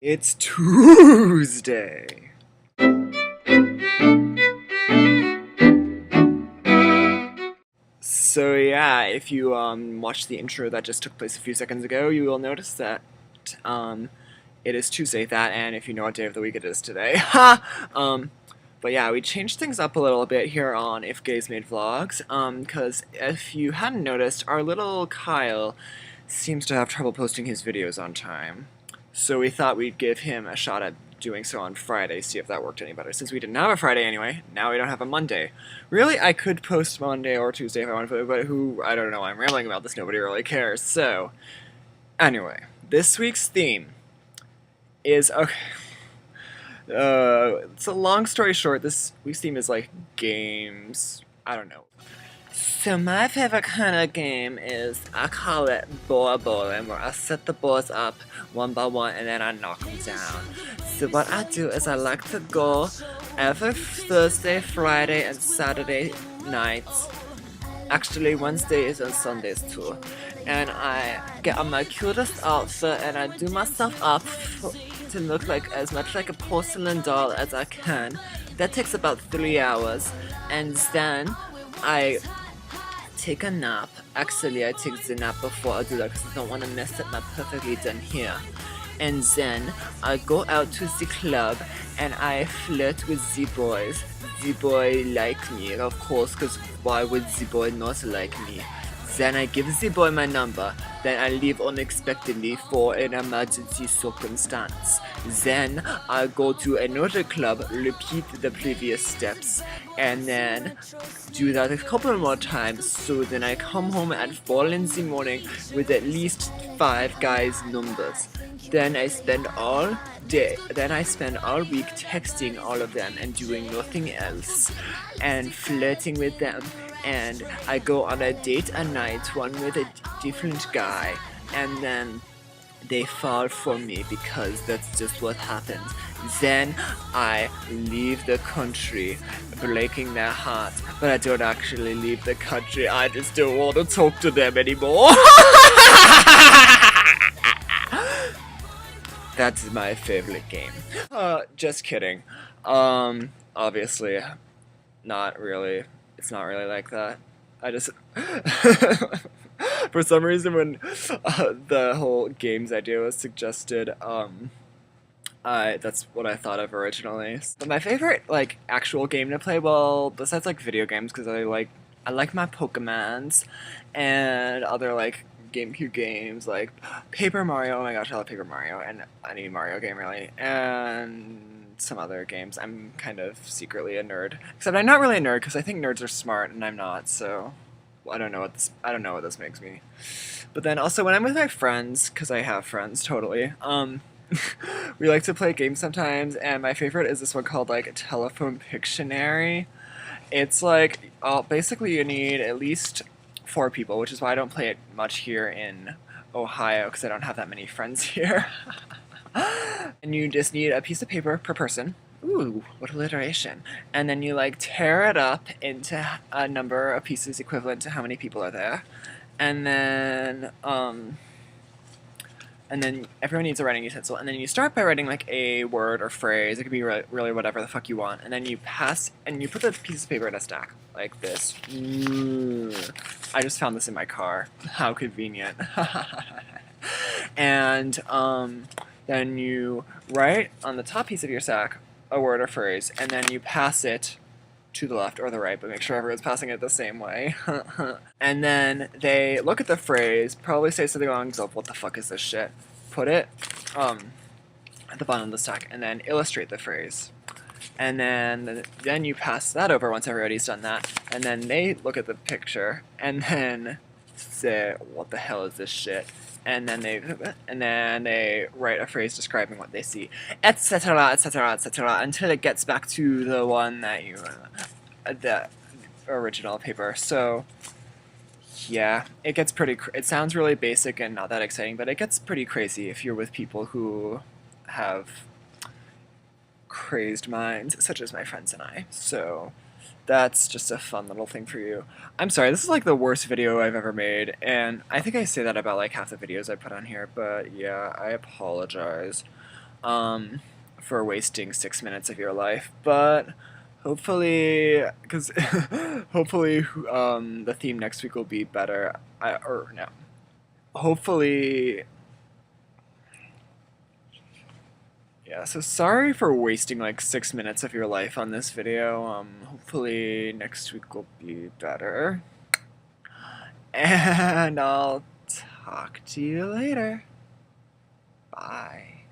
It's Tuesday. So yeah, if you watched the intro that just took place a few seconds ago, you will notice that it is Tuesday. And if you know what day of the week it is today, ha. But yeah, we changed things up a little bit here on If Gays Made Vlogs. Because if you hadn't noticed, our little Kyle seems to have trouble posting his videos on time. So we thought we'd give him a shot at doing so on Friday, see if that worked any better. Since we didn't have a Friday anyway, now we don't have a Monday. Really, I could post Monday or Tuesday if I wanted to, but I don't know, I'm rambling about this, nobody really cares. So, anyway, this week's theme is, okay, it's a long story short, this week's theme is like games, I don't know. So my favorite kind of game is, I call it ball bowling, where I set the balls up one by one and then I knock them down. So what I do is I like to go every Thursday, Friday, and Saturday nights. Actually, Wednesdays and Sundays too. And I get on my cutest outfit and I do myself up to look like as much like a porcelain doll as I can. That takes about 3 hours. And then I take a nap. Actually, I take the nap before I do that because I don't want to mess up my perfectly done hair. And then I go out to the club and I flirt with the boys. The boy like me, of course, because why would the boy not like me? Then I give the boy my number. Then I leave unexpectedly for an emergency circumstance. Then I go to another club, repeat the previous steps, and then do that a couple more times. So then I come home at 4 in the morning with at least 5 guys' numbers. Then I spend all week texting all of them and doing nothing else and flirting with them. And I go on a date a night, one with a different guy, and then they fall for me because that's just what happens. Then I leave the country, breaking their hearts, but I don't actually leave the country, I just don't want to talk to them anymore. That's my favorite game. Just kidding. Obviously, not really. It's not really like that. I just... For some reason, when the whole games idea was suggested, that's what I thought of originally. But my favorite, like, actual game to play, well, besides, like, video games, because I like my Pokemons, and other, like, GameCube games, like Paper Mario, oh my gosh, I love Paper Mario, and any Mario game, really, and some other games. I'm kind of secretly a nerd, except I'm not really a nerd, because I think nerds are smart, and I'm not, so I don't know what this makes me. But then also, when I'm with my friends, because I have friends, totally, we like to play games sometimes, and my favorite is this one called, like, Telephone Pictionary. It's like, basically you need at least 4 people, which is why I don't play it much here in Ohio, because I don't have that many friends here. And you just need a piece of paper per person. Ooh, what alliteration. And then you, like, tear it up into a number of pieces equivalent to how many people are there. And then everyone needs a writing utensil. And then you start by writing, like, a word or phrase. It could be really whatever the fuck you want. And then you pass, and you put the piece of paper in a stack, like this. I just found this in my car. How convenient. And then you write on the top piece of your stack a word or phrase, and then you pass it to the left or the right, but make sure everyone's passing it the same way. And then they look at the phrase, probably say something along the lines of, what the fuck is this shit? Put it at the bottom of the stack, and then illustrate the phrase. And then you pass that over once everybody's done that, and then they look at the picture, and then say, what the hell is this shit? And then they write a phrase describing what they see, etc., etc., etc., until it gets back to the one that you, the original paper. So, yeah, it gets it sounds really basic and not that exciting, but it gets pretty crazy if you're with people who have crazed minds, such as my friends and I. So, that's just a fun little thing for you. I'm sorry, this is like the worst video I've ever made, and I think I say that about like half the videos I put on here, but yeah, I apologize. for wasting 6 minutes of your life, but hopefully, because hopefully, the theme next week will be better. Or no, hopefully, yeah. So sorry for wasting like 6 minutes of your life on this video. Hopefully next week will be better, and I'll talk to you later. Bye.